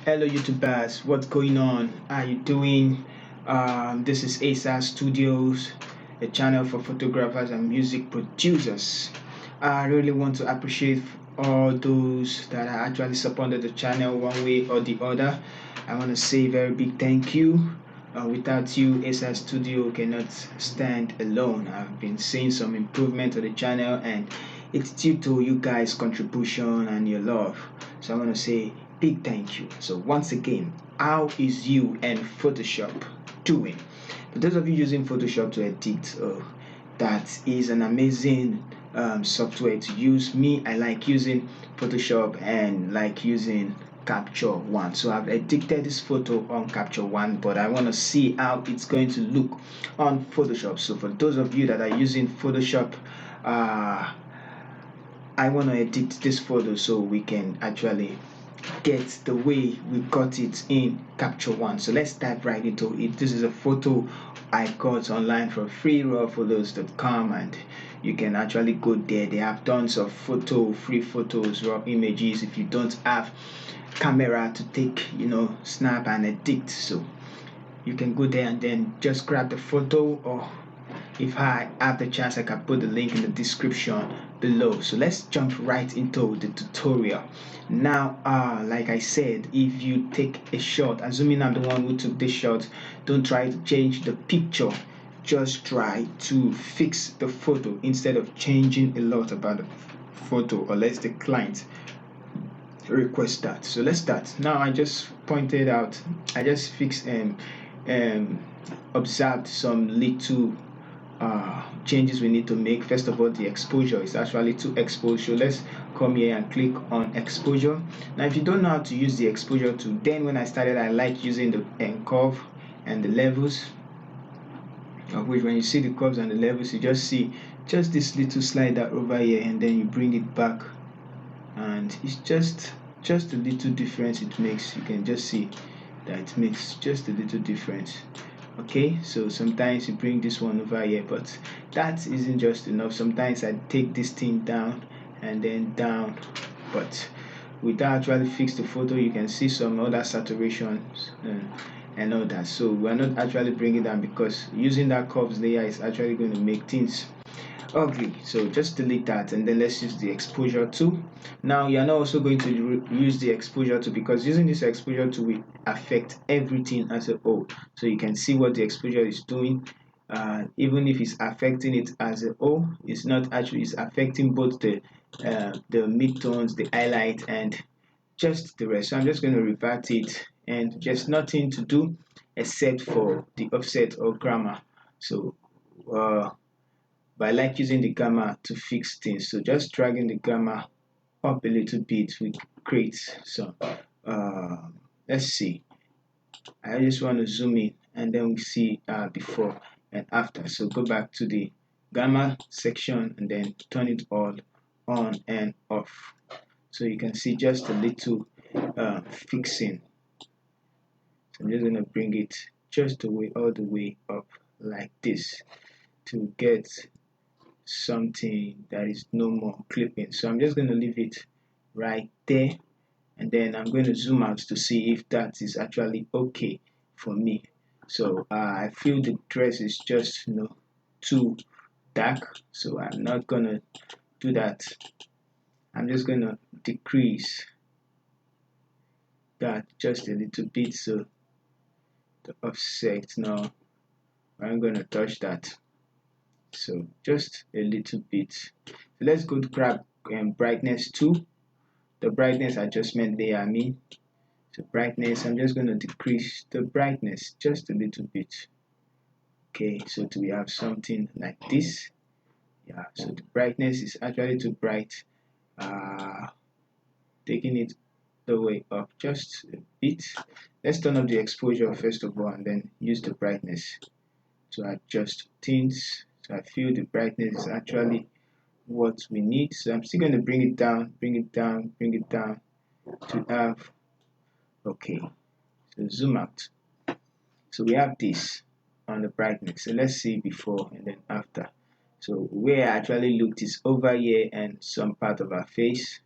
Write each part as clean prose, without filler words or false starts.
Hello, YouTubers. What's going on? How you doing? This is ASA Studios, a channel for photographers and music producers. I really want to appreciate all those that are actually supported the channel one way or the other. I want to say a very big thank you. Without you, ASA Studio cannot stand alone. I've been seeing some improvement to the channel, and it's due to you guys' contribution and your love. So I want to say big thank you. So once again, how is you and Photoshop doing? For those of you using Photoshop to edit, that is an amazing software to use. Me, I like using Photoshop and like using Capture One. So I've edited this photo on Capture One, but I want to see how it's going to look on Photoshop. So for those of you that are using Photoshop, I want to edit this photo so we can actually get the way we got it in Capture One. So let's dive right into it. This is a photo I got online from freerawphotos.com, and you can actually go there. They have tons of free photos, raw images if you don't have camera to take, snap and edit. So you can go there and then just grab the photo, or if I have the chance I can put the link in the description below. So let's jump right into the tutorial. Now like I said, if you take a shot, assuming I'm the one who took this shot, don't try to change the picture, just try to fix the photo instead of changing a lot about the photo, unless the client request that. So let's start. Now I just pointed out, I just fixed and observed some little changes we need to make. First of all, the exposure is actually too exposed. So let's come here and click on exposure. Now if you don't know how to use the exposure tool, then when I started, I like using the curve and the levels, of which when you see the curves and the levels, you just see just this little slider over here, and then you bring it back, and it's just a little difference it makes. You can just see that it makes just a little difference. Okay, so sometimes you bring this one over here, but that isn't just enough. Sometimes I take this thing down and then down, but without actually fix the photo, you can see some other saturations and all that. So we're not actually bringing down, because using that curves layer is actually going to make things ugly. So just delete that, and then let's use the exposure tool. Now you're not also going to use the exposure tool, because using this exposure tool will affect everything as a whole. So you can see what the exposure is doing. Even if it's affecting it as a whole, it's not actually, it's affecting both the midtones, the highlight, and just the rest. So I'm just going to revert it, and just nothing to do except for the offset or grammar. So but I like using the gamma to fix things. So just dragging the gamma up a little bit will create some. Let's see. I just want to zoom in, and then we see before and after. So go back to the gamma section and then turn it all on and off. So you can see just a little fixing. So I'm just going to bring it just all the way up like this to get something that is no more clipping. So I'm just going to leave it right there, and then I'm going to zoom out to see if that is actually okay for me. So I feel the dress is just too dark, so I'm not gonna do that. I'm just gonna decrease that just a little bit, so the offset, now I'm gonna touch that, so just a little bit. So let's go to grab brightness tool, the brightness adjustment layer, so brightness, I'm just going to decrease the brightness just a little bit. Okay, so we have something like this. Yeah, so the brightness is actually too bright. Taking it the way up just a bit. Let's turn up the exposure first of all, and then use the brightness to adjust things. So I feel the brightness is actually what we need. So I'm still going to bring it down, bring it down, bring it down to have, okay, so zoom out. So we have this on the brightness. So let's see before and then after. So where I actually looked is over here and some part of our face,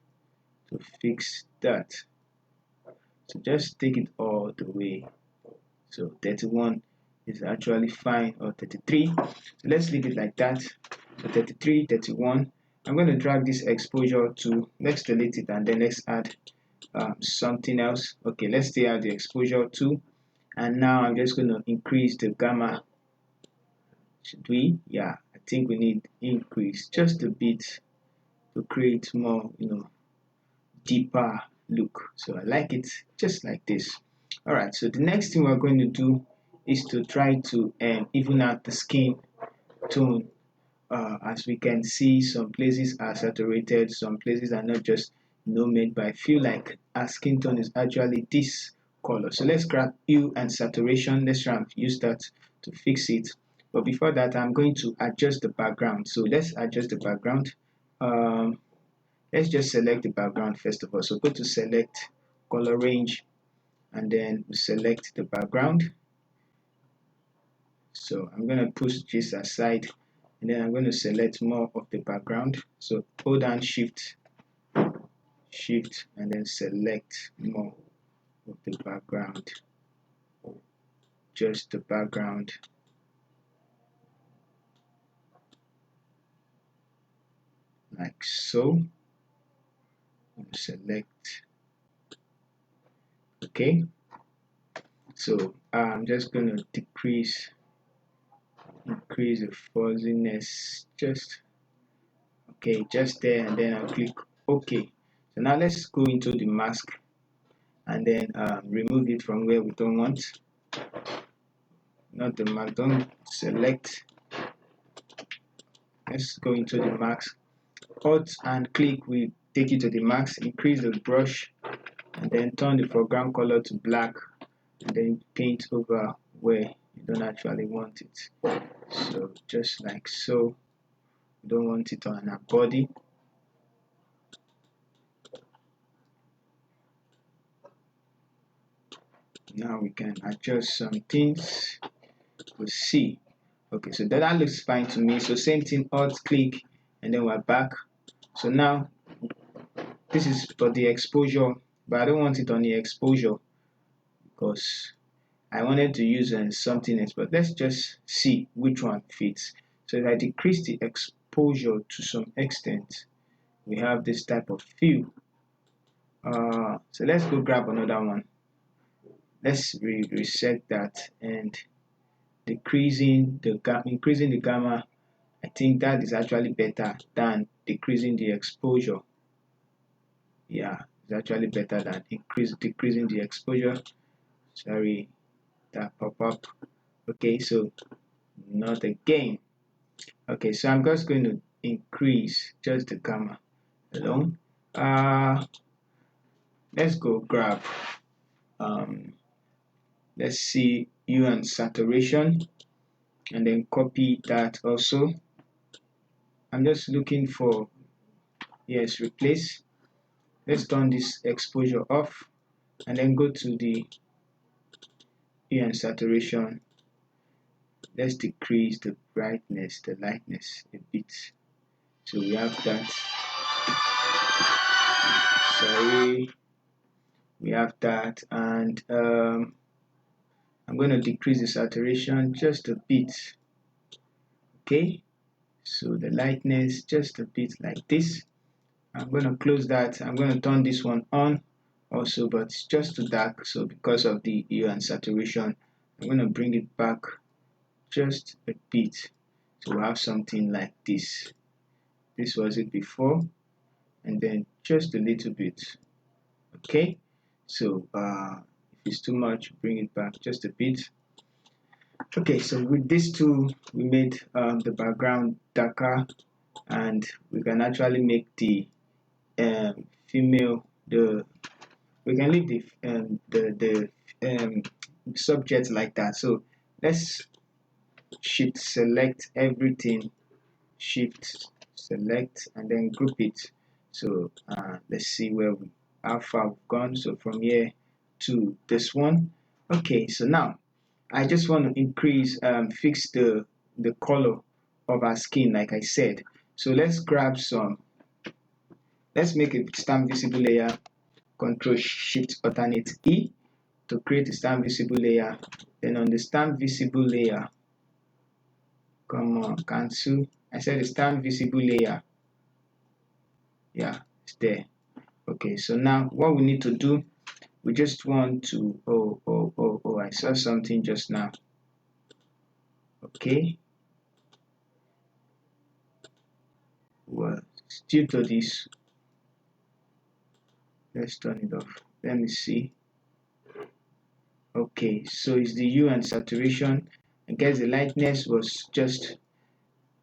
to fix that. So just take it all the way. So 31 is actually fine, or 33. So let's leave it like that. So 33, 31. I'm going to drag this exposure to, let's delete it and then let's add something else. Okay, let's stay at the exposure 2. And now I'm just going to increase the gamma. Should we? Yeah, I think we need increase just a bit to create more, deeper look. So I like it just like this. All right, so the next thing we're going to do is to try to even out the skin tone. As we can see, some places are saturated, some places are not, just made, but I feel like our skin tone is actually this color. So let's grab hue and saturation. Let's try and use that to fix it. But before that, I'm going to adjust the background. So let's adjust the background. Let's just select the background first of all. So go to select color range and then select the background. So I'm going to push this aside and then I'm going to select more of the background. So hold down shift and then select more of the background, just the background. Like so. Select. Okay, so I'm just going to increase the fuzziness just just there, and then I'll click OK. So now let's go into the mask and then remove it from where we don't want. Not the mask, don't select. Let's go into the mask. Alt and click will take you to the mask. Increase the brush and then turn the foreground color to black and then paint over where you don't actually want it. So just like so. You don't want it on our body. Now we can adjust some things. We'll see. Okay, so that looks fine to me. So same thing, alt click and then we're back. So now this is for the exposure, but I don't want it on the exposure because I wanted to use something else. But let's just see which one fits. So if I decrease the exposure to some extent, we have this type of feel. So let's go grab another one. Let's reset that and increasing the gamma. I think that is actually better than decreasing the exposure. Yeah, it's actually better than decreasing the exposure. Sorry, that pop up. Okay, so not again. Okay, so I'm just going to increase just the gamma alone. Let's go grab let's see hue and saturation and then copy that also. I'm just looking for, yes, replace. Let's turn this exposure off and then go to the hue and saturation. Let's decrease the brightness, the lightness a bit. So we have that. Sorry, we have that, and I'm going to decrease the saturation just a bit. Okay, so the lightness just a bit like this. I'm going to close that. I'm going to turn this one on also, but it's just too dark. So because of the hue and saturation, I'm going to bring it back just a bit. So we have something like this. This was it before, and then just a little bit. Okay, so if it's too much, bring it back just a bit. Okay, so with these two, we made the background darker, and we can actually make the female, we can leave the subject like that. So let's shift select everything, shift select and then group it. So let's see how far we've gone. So from here to this one. Okay, so now I just want to increase fix the color of our skin, like I said. So let's grab some, let's make a stamp visible layer, Control Shift Alternate E to create a stamp visible layer. Then on the stamp visible layer, come on, cancel. I said the stamp visible layer. Yeah, it's there. Okay, so now what we need to do, we just want to I saw something just now. Okay, well, due to this, let's turn it off. Let me see. Okay, so it's the hue and saturation. I guess the lightness was just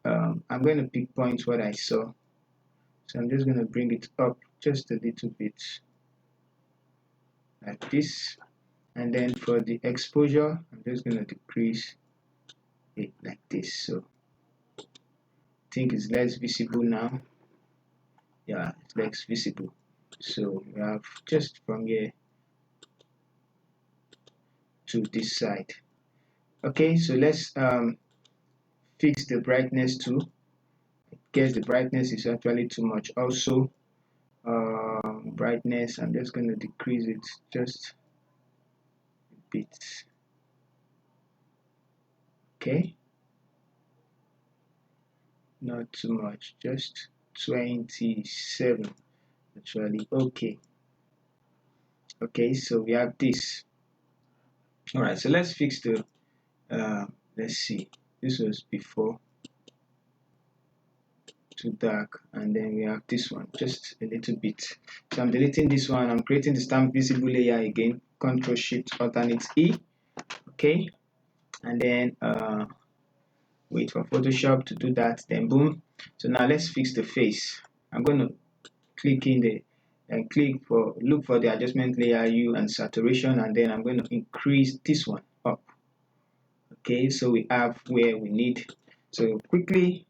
I'm going to pick points what I saw, so I'm just going to bring it up just a little bit like this, and then for the exposure I'm just going to decrease it like this, so I think it's less visible now. Yeah, it's less visible. So we have just from here to this side. Okay, so let's fix the brightness too. I guess the brightness is actually too much. Also, brightness, I'm just going to decrease it just a bit. Okay, not too much, just 27 actually. Okay, so we have this. All right, so let's fix the let's see, this was before, too dark, and then we have this one just a little bit. So I'm deleting this one. I'm creating the stamp visible layer again. Control Shift Alternate E. Okay, and then wait for Photoshop to do that, then boom. So now let's fix the face. I'm going to click in the and look for the adjustment layer, hue and saturation, and then I'm going to increase this one up. Okay, so we have where we need. So quickly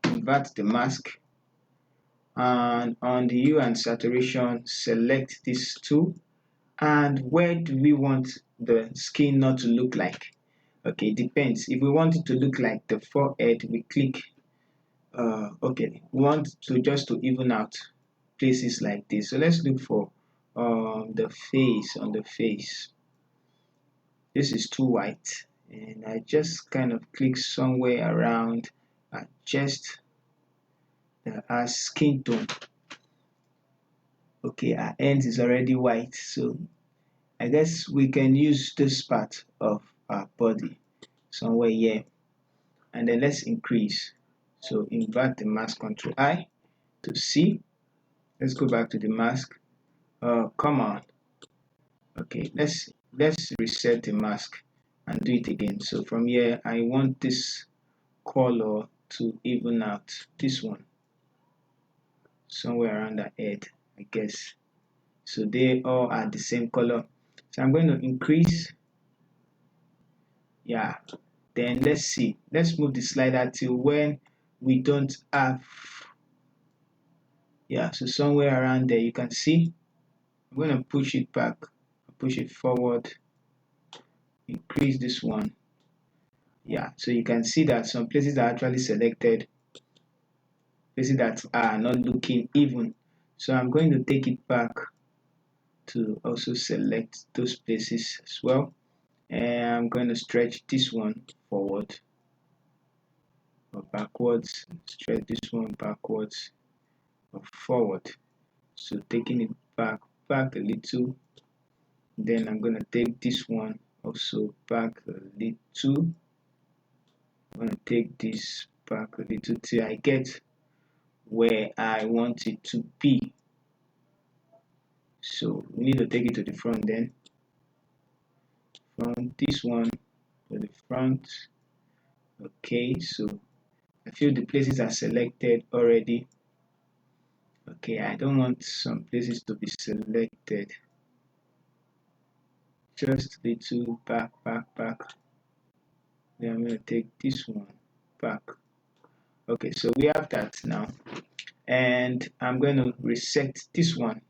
invert the mask, and on the hue and saturation select these two, and where do we want the skin not to look like? Okay, it depends. If we want it to look like the forehead, we click okay, we want to just to even out places like this. So let's look for the face. On the face, this is too white, and I just kind of click somewhere around, adjust our skin tone. Okay, our end is already white, so I guess we can use this part of our body somewhere here, and then let's increase. So invert the mask, Control I to see. Let's go back to the mask. Come on. Okay, let's reset the mask and do it again. So from here, I want this color to even out. This one somewhere around the head, I guess. So they all are the same color. So I'm going to increase. Yeah, then let's see. Let's move the slider till when we don't have. Yeah, so somewhere around there, you can see. I'm going to push it back, push it forward, increase this one. Yeah, so you can see that some places are actually selected, places that are not looking even. So I'm going to take it back to also select those places as well, and I'm going to stretch this one forward or backwards, stretch this one backwards or forward. So taking it back a little, then I'm going to take this one also back a little. I'm going to take this back a little till I get where I want it to be. So we need to take it to the front then. From this one to the front. Okay, so I feel the places are selected already. Okay, I don't want some places to be selected. Just a little back. Then I'm going to take this one back. Okay, so we have that now, and I'm going to reset this one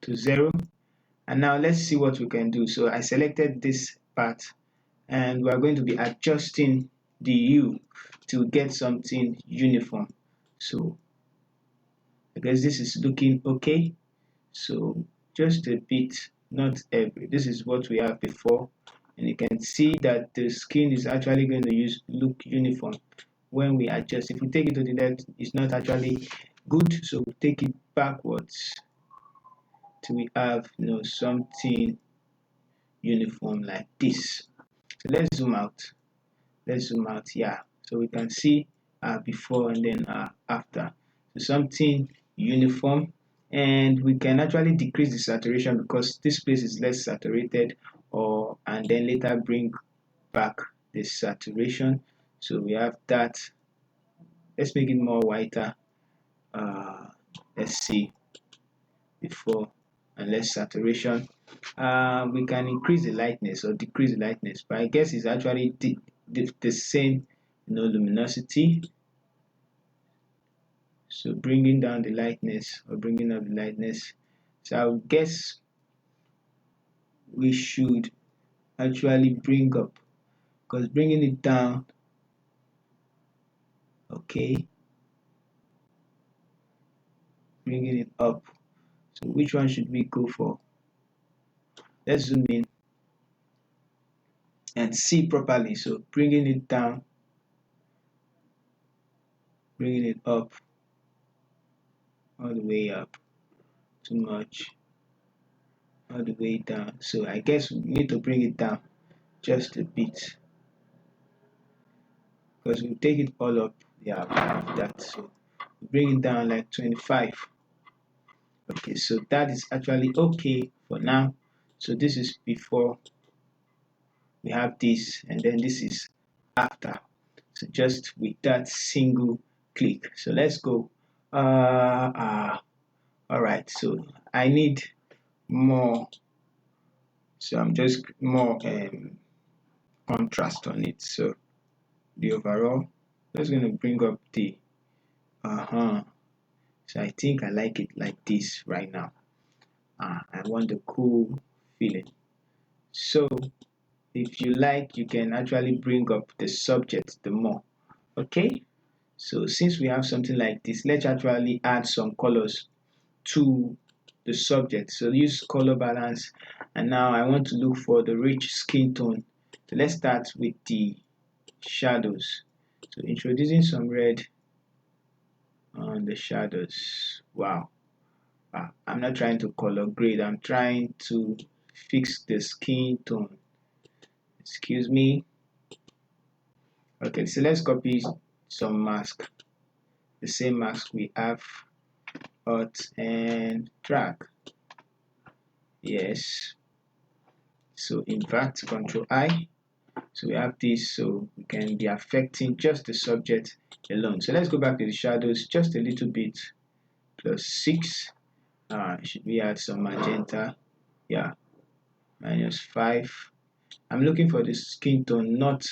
to 0, and now let's see what we can do. So I selected this part, and we are going to be adjusting the hue to get something uniform. So I guess this is looking okay. So just a bit, not every. This is what we have before, and you can see that the skin is actually going to look uniform when we adjust. If we take it to the left, it's not actually good, so we take it backwards till we have something uniform like this. So let's zoom out. Yeah, so we can see before and then after. So something uniform, and we can actually decrease the saturation because this place is less saturated, and then later bring back the saturation. So we have that. Let's make it more whiter. Let's see, before and less saturation. We can increase the lightness or decrease the lightness, but I guess it's actually the same luminosity. So bringing down the lightness or bringing up the lightness. So I would guess we should actually bring up, because bringing it down, okay, bringing it up. So which one should we go for? Let's zoom in and see properly. So bringing it down, bringing it up, all the way up, too much, all the way down. So I guess we need to bring it down just a bit, because we take it all up. Yeah, we have that. So bring it down like 25. Okay, so that is actually okay for now. So this is before, we have this, and then this is after. So just with that single click. So let's go. All right, so I need more. So I'm just more contrast on it. So the overall, just going to bring up the so I think I like it like this right now. I want the cool feeling. So if you like, you can actually bring up the subject the more. Okay, so since we have something like this, let's actually add some colors to the subject. So use color balance, and now I want to look for the rich skin tone. So let's start with the shadows. So introducing some red on the shadows. Wow. I'm not trying to color grade, I'm trying to fix the skin tone. Excuse me. Okay, so let's copy some mask. The same mask we have, Alt and drag. Yes. So invert, Control I. So we have this, so we can be affecting just the subject alone. So let's go back to the shadows just a little bit. +6. Should we add some magenta? Yeah. -5. I'm looking for the skin tone, not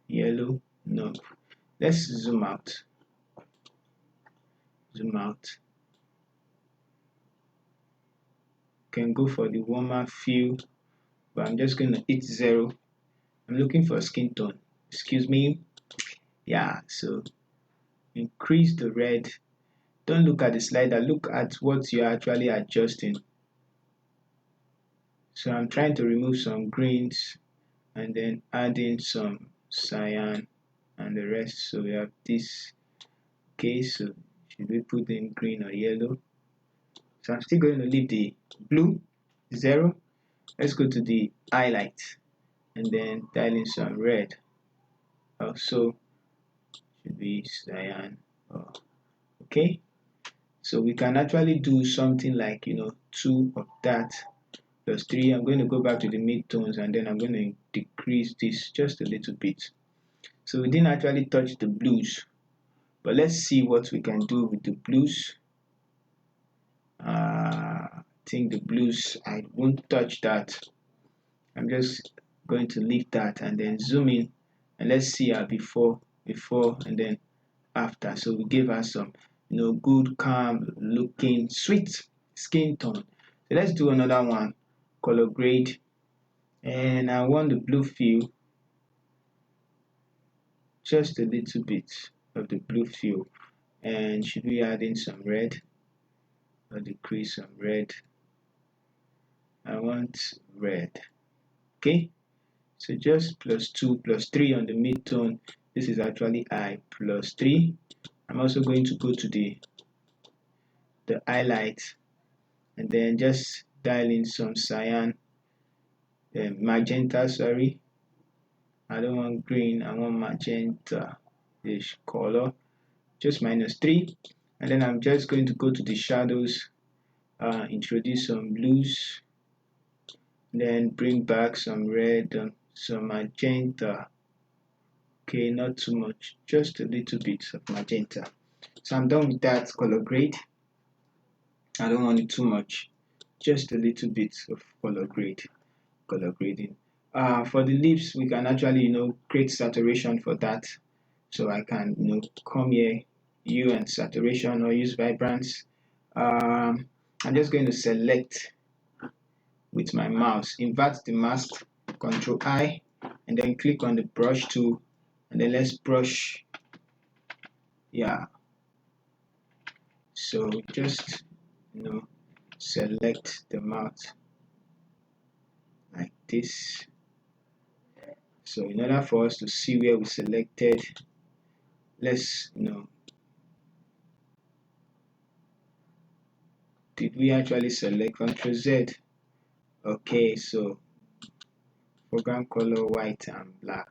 yellow. No. Let's zoom out. Zoom out. Can go for the warmer feel, but I'm just going to hit 0. I'm looking for a skin tone. Excuse me. Yeah, so increase the red. Don't look at the slider, look at what you're actually adjusting. So I'm trying to remove some greens and then add in some cyan and the rest. So we have this. Okay, so should we put in green or yellow? So I'm still going to leave the blue 0. Let's go to the highlight and then dial in some red. Also should be cyan. Okay, so we can actually do something like 2 of that +3. I'm going to go back to the midtones and then I'm going to decrease this just a little bit. So we didn't actually touch the blues, but let's see what we can do with the blues. I think the blues, I won't touch that. I'm just going to leave that and then zoom in, and let's see our before, and then after. So we give us some good, calm looking, sweet skin tone. So let's do another one, color grade, and I want the blue feel, just a little bit of the blue feel. And should we add in some red or decrease some red? I want red. Okay, so just +2 +3 on the mid-tone. This is actually I +3. I'm also going to go to the highlight and then just dial in some cyan, magenta, sorry. I don't want green, I want magenta, this color, just -3. And then I'm just going to go to the shadows, introduce some blues, then bring back some red, some magenta. Okay, not too much, just a little bit of magenta. So I'm done with that color grade. I don't want it too much, just a little bit of color grading. For the lips, we can actually create saturation for that. So I can come here, hue and saturation, or use vibrance. I'm just going to select with my mouse, invert the mask, Control I, and then click on the brush tool, and then let's brush. Yeah, so just select the mouth like this. So in order for us to see where we selected, let's did we actually select? Ctrl Z. Okay, so foreground color white and black.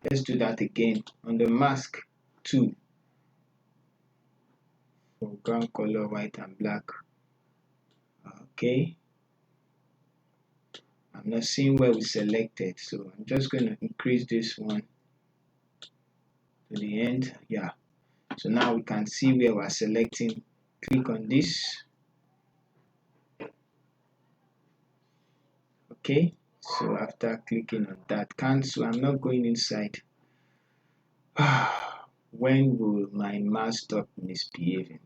Let's do that again on the mask too. Foreground color white and black. Okay, I'm not seeing where we selected, so I'm just going to increase this one to the end. Yeah, so now we can see where we're selecting. Click on this. Okay, so after clicking on that, cancel. I'm not going inside. When will my mouse stop misbehaving?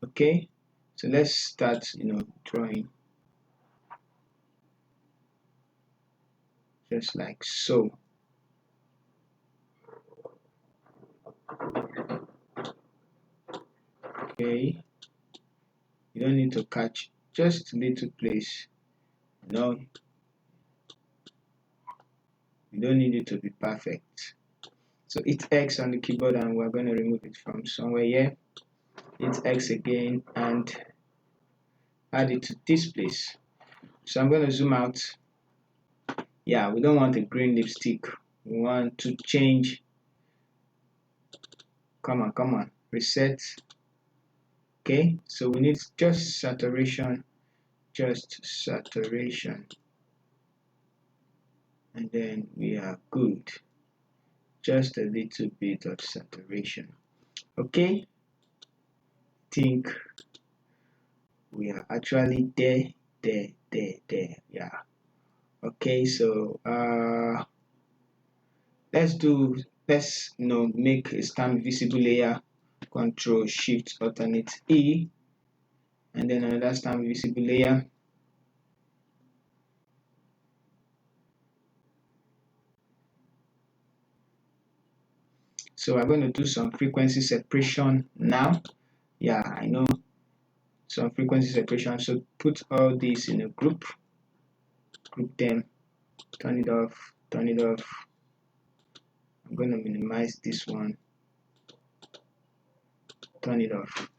Okay, so let's start drawing just like so. Okay, you don't need to catch, just a little place. You don't need it to be perfect. So hit X on the keyboard and we're going to remove it from somewhere here. Hit X again and add it to this place. So I'm going to zoom out. Yeah, we don't want a green lipstick. We want to change. Come on, reset. Okay, so we need just saturation, and then we are good. Just a little bit of saturation. Okay, think we are actually there. Yeah. Okay, so let's make a stamp visible layer. Control Shift Alternate E, and then another stamp visible layer. So I'm going to do some frequency separation now. Yeah, I know, some frequency separation. So put all these in a group them, turn it off. I'm going to minimize this one, turn it off.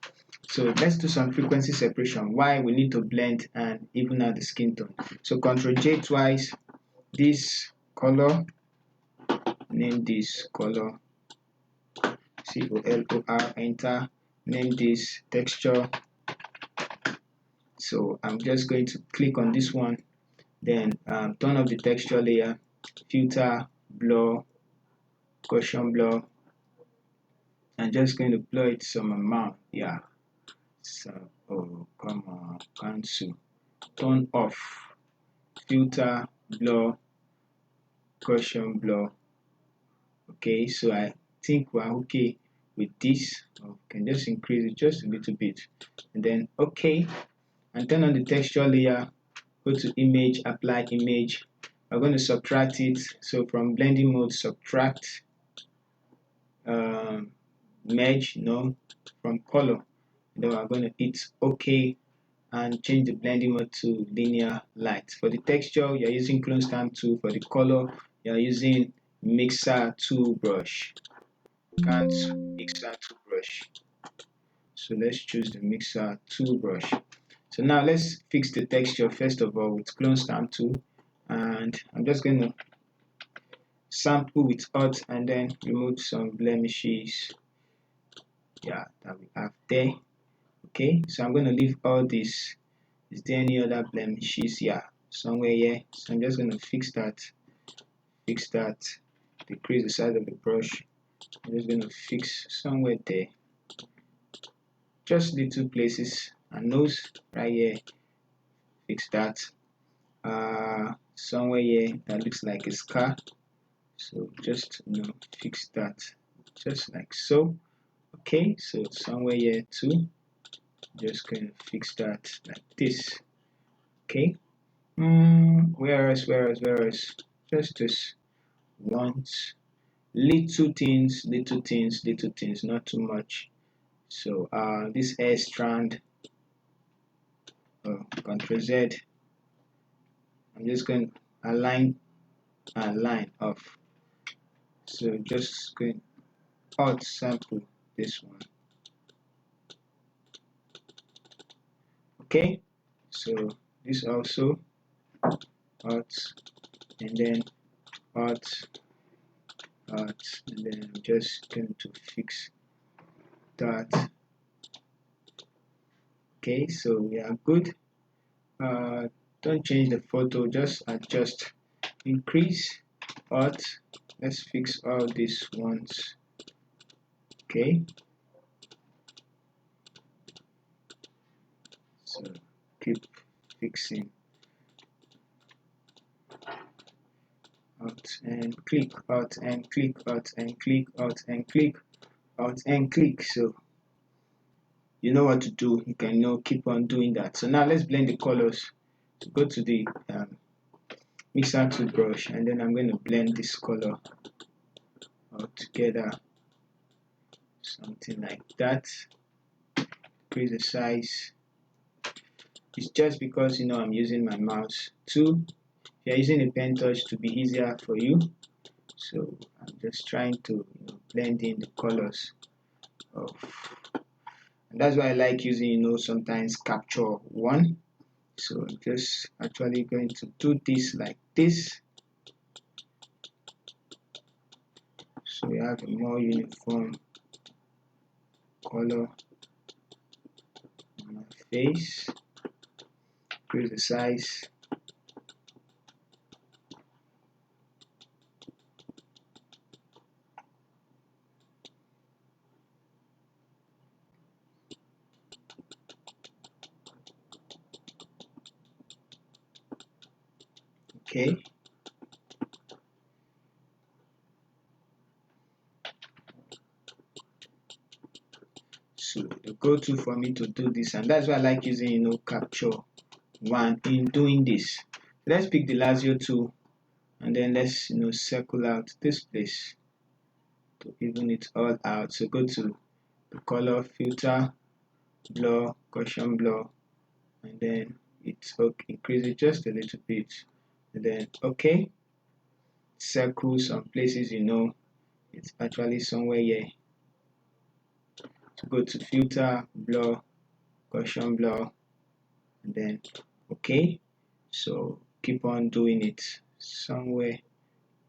So let's do some frequency separation. Why? We need to blend and even out the skin tone. So Ctrl J twice. This color, name this color, COLOR, enter. Name this texture. So I'm just going to click on this one, then turn off the texture layer, filter, blur, Gaussian blur. I'm just going to blur it some amount. Yeah, so come on, cancel, turn off, filter, blur, Gaussian blur. Okay, so I think we're okay with this. Can just increase it just a little bit, and then okay, and turn on the texture layer. Go to image, apply image. We're going to subtract it. So from blending mode, subtract merge, from color. Then we're going to hit OK and change the blending mode to linear light. For the texture, you're using clone stamp tool. For the color, you're using mixer tool brush. Can't mixer tool brush. So let's choose the mixer tool brush. So now let's fix the texture first of all with clone stamp tool, and I'm just going to sample with Alt and then remove some blemishes, that we have there. Okay, so I'm going to leave all this. Is there any other blemishes? Somewhere here. So I'm just going to fix that, decrease the size of the brush. I'm just going to fix somewhere there, just little places, and nose right here, fix that. Somewhere here that looks like a scar, so just fix that just like so. Okay, so somewhere here too, just going to fix that like this. Okay, where else, just this once, little things, not too much. So this hair strand, Ctrl Z, I'm just going to align a line off. So just going Alt sample this one. Okay, so this also Alt, and then Alt, and then I'm just going to fix that. Okay, so we are good. Don't change the photo, just adjust, increase, Alt. Let's fix all these ones. Okay, so keep fixing. Alt and click, Alt and click, Alt and click, Alt and click, Alt and click. So you know what to do. You can keep on doing that. So now let's blend the colors. So go to the mixer tool brush, and then I'm going to blend this color all together, something like that. Increase the size. It's just because I'm using my mouse tool. If you're using a pen touch, to be easier for you. So I'm just trying to blend in the colors of, and that's why I like using sometimes Capture One. So I'm just actually going to do this like this, so we have a more uniform color on my face. Increase the size. Okay, so the go-to for me to do this, and that's why I like using Capture One in doing this. Let's pick the Lasso tool, and then let's circle out this place to even it all out. So go to the color filter, blur, Gaussian blur, and then increase it just a little bit, and then okay, circle some places it's actually somewhere here. So go to filter, blur, Gaussian blur, and then okay. So keep on doing it somewhere,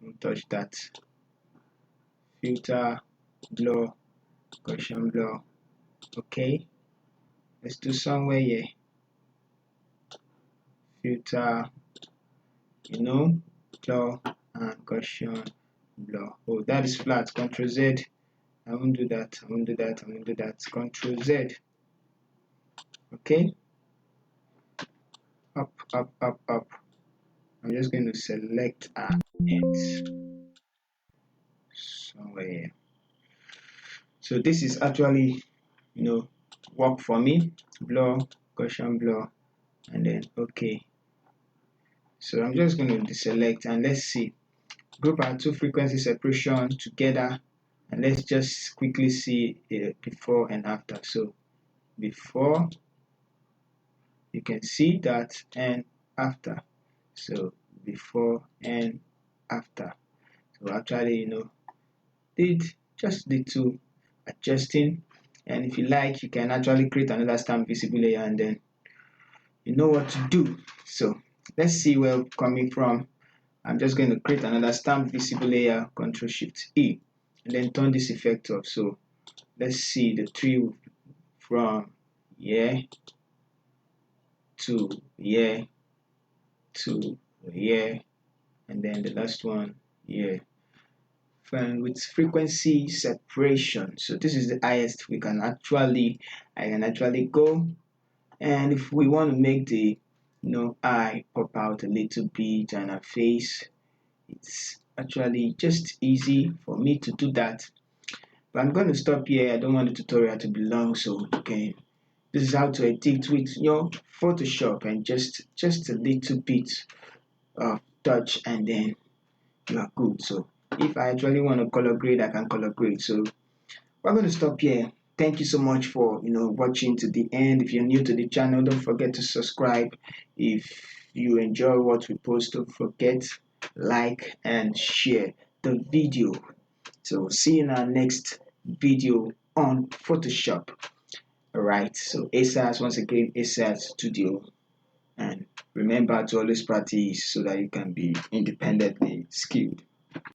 don't touch that. Filter, blur, Gaussian blur. Okay, let's do somewhere here. Filter, blur, and Gaussian blur. Oh, that is flat. Ctrl Z. I won't do that. Ctrl Z. Okay. Up. I'm just going to select ends somewhere here. So this is actually work for me. Blur, Gaussian blur, and then okay. So I'm just going to deselect, and let's see. Group our two frequency separation together and let's just quickly see before and after. So before, you can see that, and after. So before and after. So actually, did just little adjusting, and if you like, you can actually create another stamp visible layer, and then you know what to do. So let's see where we're coming from. I'm just going to create another stamp visible layer, Ctrl Shift E, and then turn this effect off. So let's see the tree from here to here to here, and then the last one here. And with frequency separation, so this is the highest I can actually go. And if we want to make the eye pop out a little bit and a face, it's actually just easy for me to do that. But I'm going to stop here. I don't want the tutorial to be long, so okay, this is how to edit with your Photoshop, and just a little bit of touch, and then you are good. So if I actually want to color grade, I can color grade. So we're going to stop here. Thank you so much for watching to the end. If you're new to the channel, don't forget to subscribe. If you enjoy what we post, don't forget like and share the video. So see you in our next video on Photoshop. Alright, so ASAS, once again, ASAS Studio, and remember to always practice so that you can be independently skilled.